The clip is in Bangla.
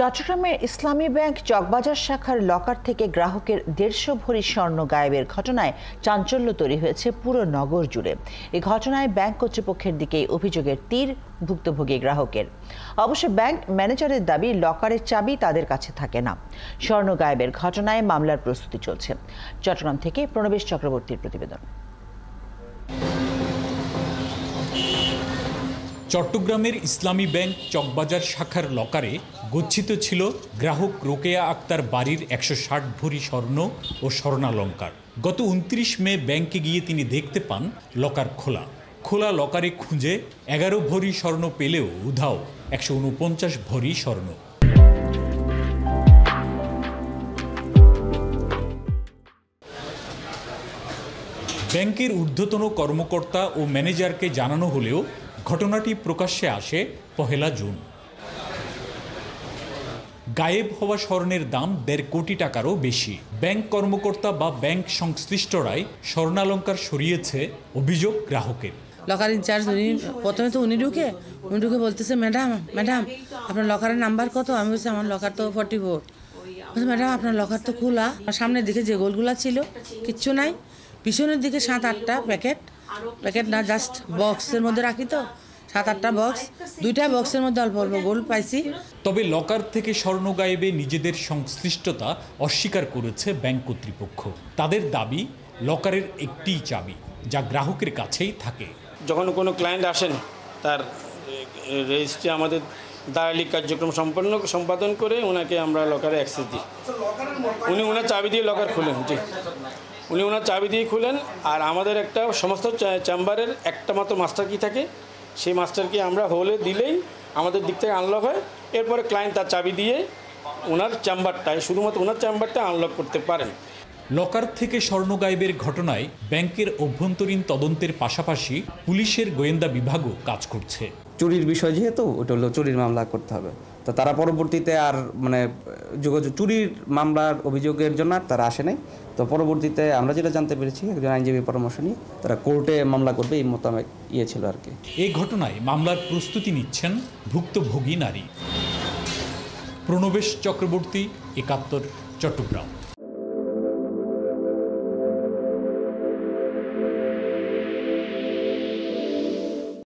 চট্টগ্রামের ইসলামী ব্যাংক চকবাজার শাখার লকার থেকে গ্রাহকের ১৫০ ভরি স্বর্ণ গায়েবের ঘটনায় চাঞ্চল্য তৈরি হয়েছে পুরো নগর জুড়ে। এই ঘটনায় ব্যাংক কর্তৃপক্ষের দিকেই অভিযোগের তীর ভুক্তভোগী গ্রাহকের। অবশ্য ব্যাংক ম্যানেজারের দাবি লকারের চাবি তাদের কাছে থাকে না। স্বর্ণ গায়েবের ঘটনায় মামলার প্রস্তুতি চলছে। চট্টগ্রাম থেকে প্রণবেশ চক্রবর্তীর প্রতিবেদন। চট্টগ্রামের ইসলামী ব্যাংক চকবাজার শাখার লকারে গচ্ছিত ছিল গ্রাহক রোকেয়া আক্তার বাড়ির ১৬০ ভরি স্বর্ণ ও স্বর্ণালংকার। গত ২৯ মে ব্যাংকে গিয়ে তিনি দেখতে পান লকার খোলা লকারে খুঁজে ১১ ভরি স্বর্ণ পেলেও উধাও ১৪৯ ভরি স্বর্ণ। ব্যাংকের ঊর্ধ্বতন কর্মকর্তা ও ম্যানেজারকে জানানো হলেও ঘটনাটি প্রকাশ্যে আসে ১ জুন। গায়েব হওয়া স্বর্ণের দাম ১.৫ কোটি টাকারও বেশি। ব্যাংক কর্মকর্তা বা ব্যাংক সংশ্লিষ্টরাই স্বর্ণালংকার সরিয়েছে অভিযোগ গ্রাহকের। লকার ইনচার্জ প্রথমে তো উনি ঢুকে বলতেছে, ম্যাডাম আপনার লকারের নাম্বার কত? আমি বলছি আমার লকার তো 44। ম্যাডাম আপনার লকার তো খোলা, সামনের দিকে যে গোলগুলা ছিল কিচ্ছু নাই, পিছনের দিকে ৭-৮টা প্যাকেট না, জাস্ট বক্সের মধ্যে রাখি তো ৭-৮টা বক্স, 2টা বক্সের মধ্যে অল্প অল্প গোল্ড পাইছি। তবে লকার থেকে স্বর্ণ গায়েবে নিজেদের সংশ্লিষ্টতা অস্বীকার করেছে ব্যাংক কর্তৃপক্ষ। তাদের দাবি লকারের একটিই চাবি, যা গ্রাহকের কাছেই থাকে। যখন কোনো ক্লায়েন্ট আসেন তার রেজিস্ট্রি আমাদের দালালি কার্যক্রম সম্পাদন করে ওনাকে আমরা লকারে অ্যাক্সেস দিই। উনি ওনার চাবি দিয়ে লকার খুলেন। জি, উনি ওনার চাবি দিয়ে খুলেন। আর আমাদের একটা সমস্ত চেম্বারের একটা মাত্র মাস্টার কি থাকে, সেই মাস্টার কি আমরা হোলে দিলেই আমাদের দিক থেকে আনলক হয়। এরপরে ক্লায়েন্ট তার চাবি দিয়ে ওনার চেম্বারটায়, শুধুমাত্র ওনার চেম্বারটা আনলক করতে পারেন। লকার থেকে স্বর্ণ গায়েবের ঘটনায় ব্যাংকের অভ্যন্তরীণ তদন্তের পাশাপাশি পুলিশের গোয়েন্দা বিভাগও কাজ করছে। চুরির বিষয় যেহেতু ওটা হলো চুরির মামলা করতে হবে, তো তারা পরবর্তীতে আর চুরির মামলার অভিযোগের জন্য তারা আসে নাই। তো পরবর্তীতে আমরা যেটা জানতে পেরেছি, একজন আইনজীবী পরামর্শ নিয়ে তারা কোর্টে মামলা করবে এই মোতাবেক ছিল আর কি। এই ঘটনায় মামলার প্রস্তুতি নিচ্ছেন ভুক্তভোগী নারী। প্রণবেশ চক্রবর্তী, ৭১, চট্টগ্রাম।